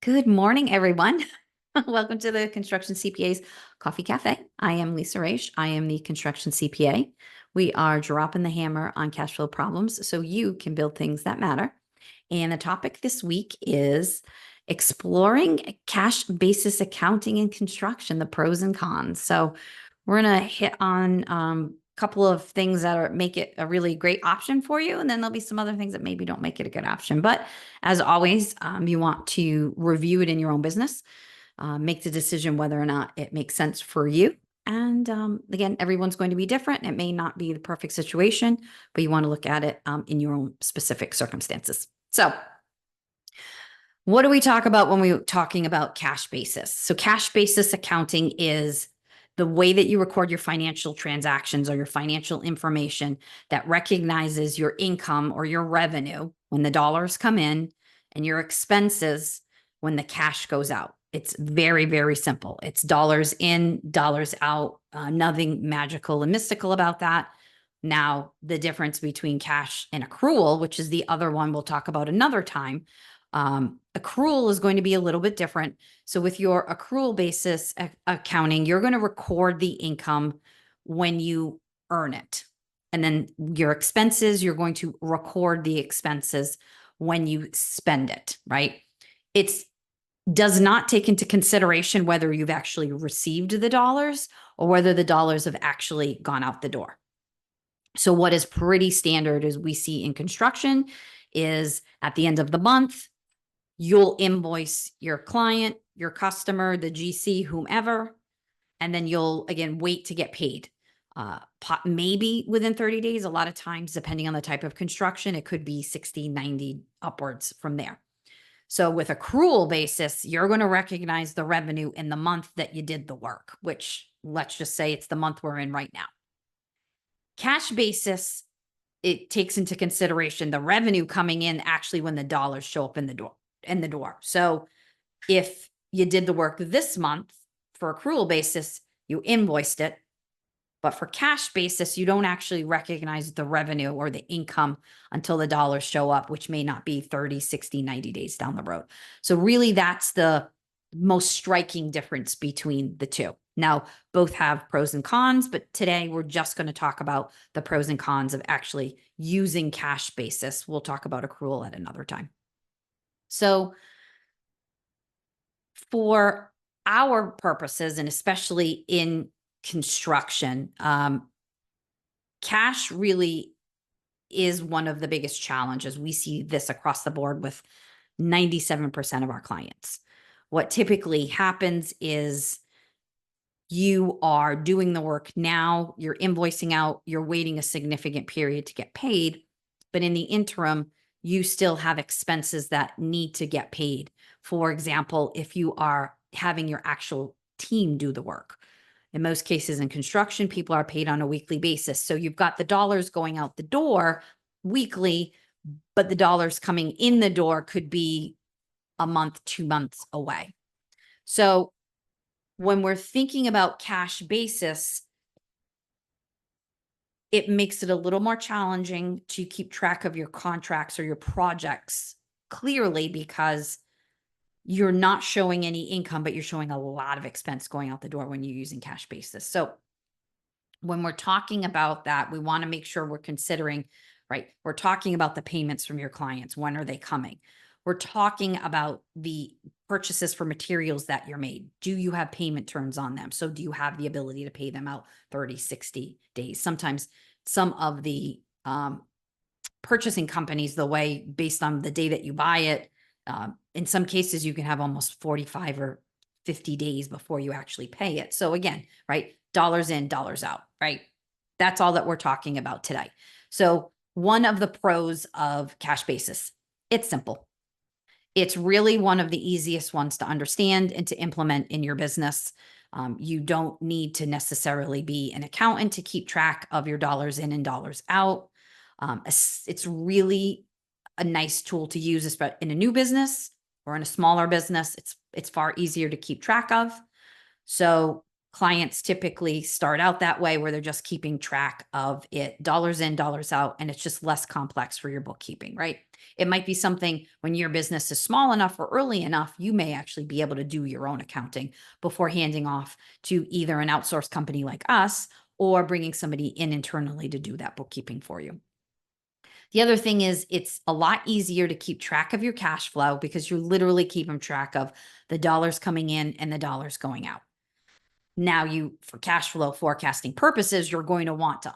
Good morning, everyone. Welcome to the Construction CPA's Coffee Cafe. I am Lisa Raish. I am the Construction CPA. We are dropping the hammer on cash flow problems so you can build things that matter. And the topic this week is exploring cash basis accounting in construction, the pros and cons. So we're going to hit on a couple of things that make it a really great option for you. And then there'll be some other things that maybe don't make it a good option. But as always, you want to review it in your own business, make the decision whether or not it makes sense for you. And again, everyone's going to be different. It may not be the perfect situation, but you want to look at it in your own specific circumstances. So what do we talk about when we're talking about cash basis? So cash basis accounting is the way that you record your financial transactions or your financial information that recognizes your income or your revenue when the dollars come in and your expenses when the cash goes out. It's very, very simple. It's dollars in, dollars out, nothing magical and mystical about that. Now, the difference between cash and accrual, which is the other one we'll talk about another time, accrual is going to be a little bit different. So with your accrual basis accounting, you're going to record the income when you earn it. And then your expenses, you're going to record the expenses when you spend it, right? It does not take into consideration whether you've actually received the dollars or whether the dollars have actually gone out the door. So what is pretty standard as we see in construction is at the end of the month, you'll invoice your client, your customer, the GC, whomever, and then you'll, again, wait to get paid. Maybe within 30 days, a lot of times, depending on the type of construction, it could be 60, 90 upwards from there. So with accrual basis, you're going to recognize the revenue in the month that you did the work, which let's just say it's the month we're in right now. Cash basis, it takes into consideration the revenue coming in actually when the dollars show up in the door. So if you did the work this month for accrual basis, you invoiced it. But for cash basis, you don't actually recognize the revenue or the income until the dollars show up, which may not be 30, 60, 90 days down the road. So really that's the most striking difference between the two. Now, both have pros and cons, but today we're just going to talk about the pros and cons of actually using cash basis. We'll talk about accrual at another time. So for our purposes, and especially in construction, cash really is one of the biggest challenges. We see this across the board with 97% of our clients. What typically happens is you are doing the work now, you're invoicing out, you're waiting a significant period to get paid, but in the interim, you still have expenses that need to get paid. For example, if you are having your actual team do the work. In most cases in construction, people are paid on a weekly basis. So you've got the dollars going out the door weekly, but the dollars coming in the door could be a month, 2 months away. So when we're thinking about cash basis, it makes it a little more challenging to keep track of your contracts or your projects clearly because you're not showing any income, but you're showing a lot of expense going out the door when you're using cash basis. So when we're talking about that, we want to make sure we're considering, right? We're talking about the payments from your clients. When are they coming? We're talking about the purchases for materials that you're made. Do you have payment terms on them? So do you have the ability to pay them out 30, 60 days? Sometimes some of the purchasing companies, the way based on the day that you buy it, in some cases, you can have almost 45 or 50 days before you actually pay it. So again, right? Dollars in, dollars out, right? That's all that we're talking about today. So one of the pros of cash basis, it's simple. It's really one of the easiest ones to understand and to implement in your business. You don't need to necessarily be an accountant to keep track of your dollars in and dollars out. It's really a nice tool to use, especially in a new business or in a smaller business. It's far easier to keep track of. So clients typically start out that way where they're just keeping track of it, dollars in, dollars out, and it's just less complex for your bookkeeping, right? It might be something when your business is small enough or early enough, you may actually be able to do your own accounting before handing off to either an outsourced company like us or bringing somebody in internally to do that bookkeeping for you. The other thing is it's a lot easier to keep track of your cash flow because you're literally keeping track of the dollars coming in and the dollars going out. Now for cash flow forecasting purposes, you're going to want to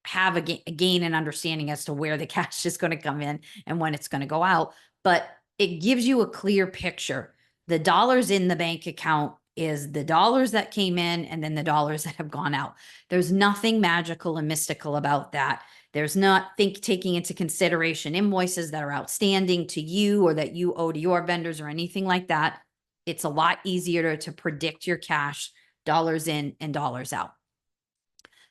have a gain and understanding as to where the cash is going to come in and when it's going to go out. But it gives you a clear picture. The dollars in the bank account is the dollars that came in and then the dollars that have gone out. There's nothing magical and mystical about that. There's not taking into consideration invoices that are outstanding to you or that you owe to your vendors or anything like that. It's a lot easier to predict your cash, dollars in and dollars out.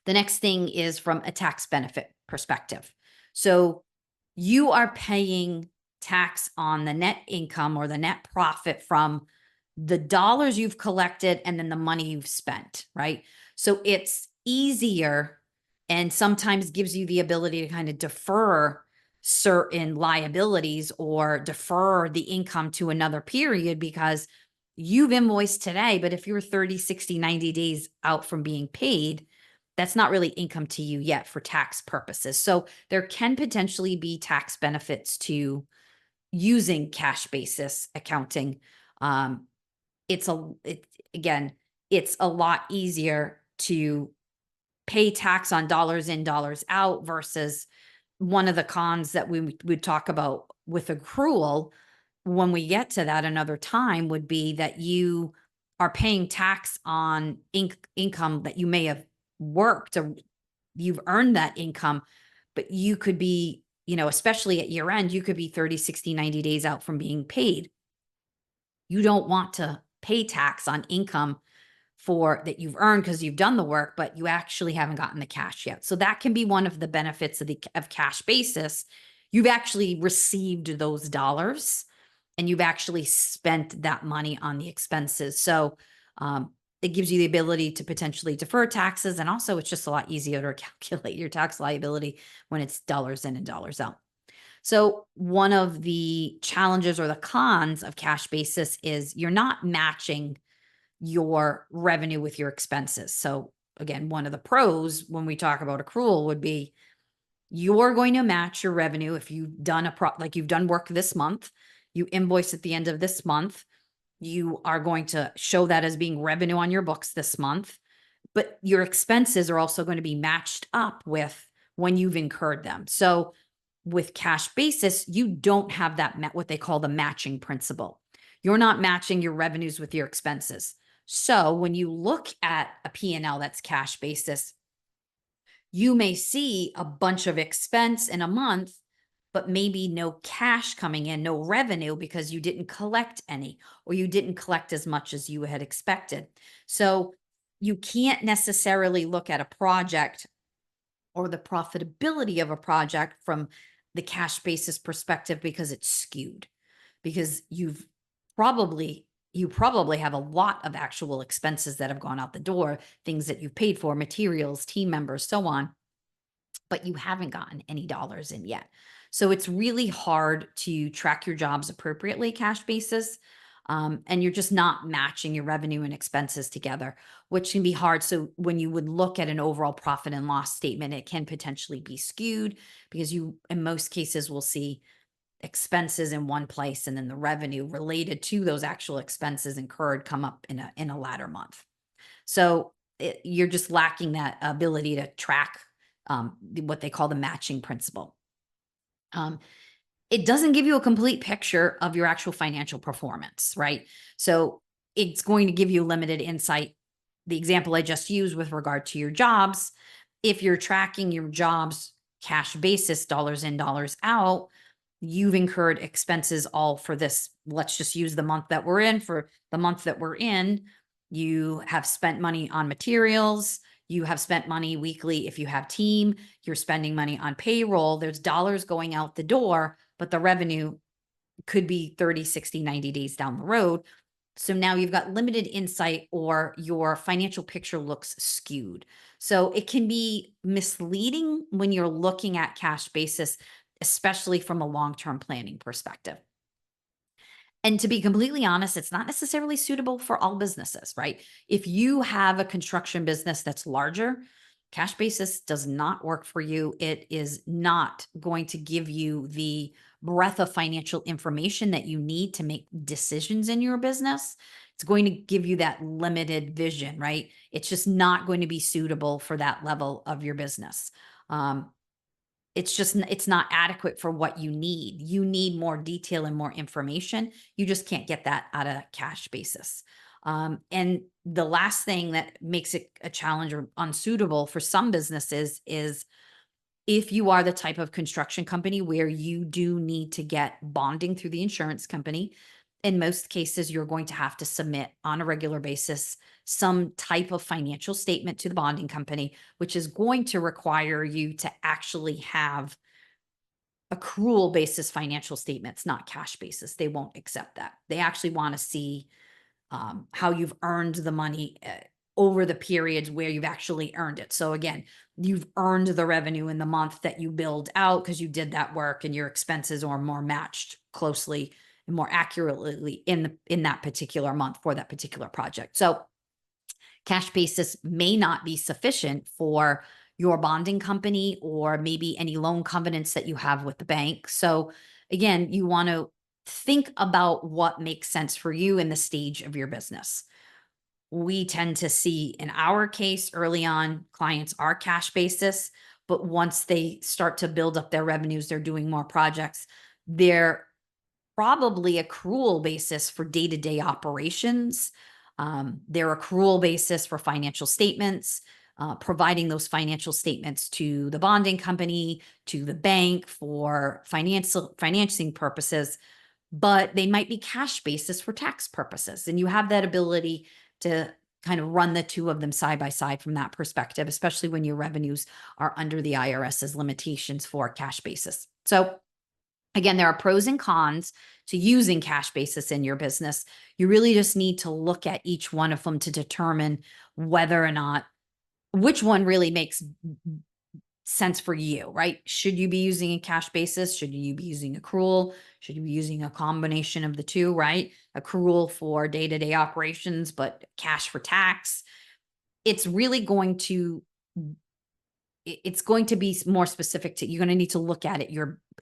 The next thing is from a tax benefit perspective. So you are paying tax on the net income or the net profit from the dollars you've collected and then the money you've spent, right? So it's easier and sometimes gives you the ability to kind of defer certain liabilities or defer the income to another period because you've invoiced today, but if you're 30, 60, 90 days out from being paid, that's not really income to you yet for tax purposes. So there can potentially be tax benefits using cash basis accounting. It's a lot easier to pay tax on dollars in, dollars out versus one of the cons that we would talk about with accrual when we get to that another time would be that you are paying tax on income that you may have worked or you've earned that income, but you could be, especially at year end, you could be 30, 60, 90 days out from being paid. You don't want to pay tax on income that you've earned because you've done the work, but you actually haven't gotten the cash yet. So that can be one of the benefits of cash basis. You've actually received those dollars and you've actually spent that money on the expenses. So it gives you the ability to potentially defer taxes. And also it's just a lot easier to calculate your tax liability when it's dollars in and dollars out. So one of the challenges or the cons of cash basis is you're not matching your revenue with your expenses. So again, one of the pros when we talk about accrual would be you're going to match your revenue if you've done you've done work this month, you invoice at the end of this month, you are going to show that as being revenue on your books this month, but your expenses are also going to be matched up with when you've incurred them. So with cash basis, you don't have that what they call the matching principle. You're not matching your revenues with your expenses. So when you look at a P&L that's cash basis, you may see a bunch of expense in a month, but maybe no cash coming in, no revenue because you didn't collect any or you didn't collect as much as you had expected. So you can't necessarily look at a project or the profitability of a project from the cash basis perspective because it's skewed, because you probably have a lot of actual expenses that have gone out the door, things that you've paid for, materials, team members, so on, but you haven't gotten any dollars in yet. So it's really hard to track your jobs appropriately cash basis. And you're just not matching your revenue and expenses together, which can be hard. So when you would look at an overall profit and loss statement, it can potentially be skewed because you, in most cases, will see expenses in one place and then the revenue related to those actual expenses incurred come up in a latter month. So you're just lacking that ability to track what they call the matching principle. It doesn't give you a complete picture of your actual financial performance, right? So it's going to give you limited insight. The example I just used with regard to your jobs, if you're tracking your jobs cash basis, dollars in, dollars out, you've incurred expenses all for this. Let's just use the month that we're in. For the month that we're in, you have spent money on materials. You have spent money weekly. If you have team, you're spending money on payroll. There's dollars going out the door, but the revenue could be 30, 60, 90 days down the road. So now you've got limited insight or your financial picture looks skewed. So it can be misleading when you're looking at cash basis, especially from a long term planning perspective. And to be completely honest, it's not necessarily suitable for all businesses, right? If you have a construction business that's larger, cash basis does not work for you. It is not going to give you the breadth of financial information that you need to make decisions in your business. It's going to give you that limited vision, right? It's just not going to be suitable for that level of your business. Um, it's not adequate for what you need. You need more detail and more information. You just can't get that out of cash basis. And the last thing that makes it a challenge or unsuitable for some businesses is if you are the type of construction company where you do need to get bonding through the insurance company, in most cases, you're going to have to submit on a regular basis some type of financial statement to the bonding company, which is going to require you to actually have accrual basis financial statements, not cash basis. They won't accept that. They actually want to see how you've earned the money over the periods where you've actually earned it. So again, you've earned the revenue in the month that you billed out because you did that work, and your expenses are more matched closely and more accurately in that particular month for that particular project. So cash basis may not be sufficient for your bonding company or maybe any loan covenants that you have with the bank. So again, you want to think about what makes sense for you in the stage of your business. We tend to see in our case early on, clients are cash basis, but once they start to build up their revenues, they're doing more projects. They're probably accrual basis for day-to-day operations. Their accrual basis for financial statements, providing those financial statements to the bonding company, to the bank for financing purposes, but they might be cash basis for tax purposes. And you have that ability to kind of run the two of them side by side from that perspective, especially when your revenues are under the IRS's limitations for cash basis. So again, there are pros and cons to using cash basis in your business. You really just need to look at each one of them to determine whether or not which one really makes sense for you, right? Should you be using a cash basis? Should you be using accrual? Should you be using a combination of the two, right? Accrual for day-to-day operations, but cash for tax. It's really going to it's going to be more specific to, you're going to need to look at it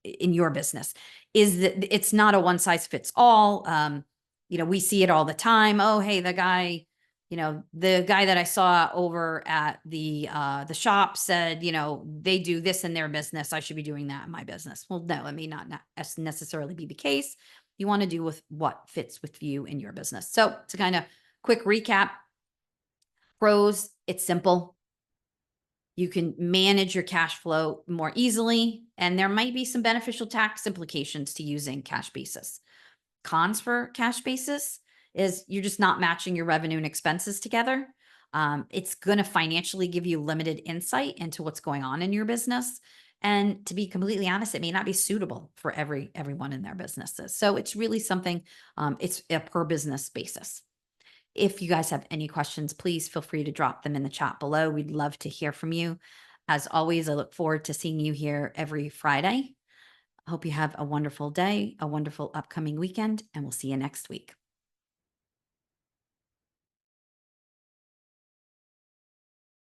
in your business. Is that it's not a one size fits all. We see it all the time. Oh, hey, the guy that I saw over at the shop said, they do this in their business. I should be doing that in my business. Well, no, it may not necessarily be the case. You want to do with what fits with you in your business. So to kind of quick recap, pros, it's simple. You can manage your cash flow more easily, and there might be some beneficial tax implications to using cash basis. Cons for cash basis is you're just not matching your revenue and expenses together. It's going to financially give you limited insight into what's going on in your business. And to be completely honest, it may not be suitable for everyone in their businesses. So it's really something, it's a per business basis. If you guys have any questions, please feel free to drop them in the chat below. We'd love to hear from you. As always, I look forward to seeing you here every Friday. I hope you have a wonderful day, a wonderful upcoming weekend, and we'll see you next week.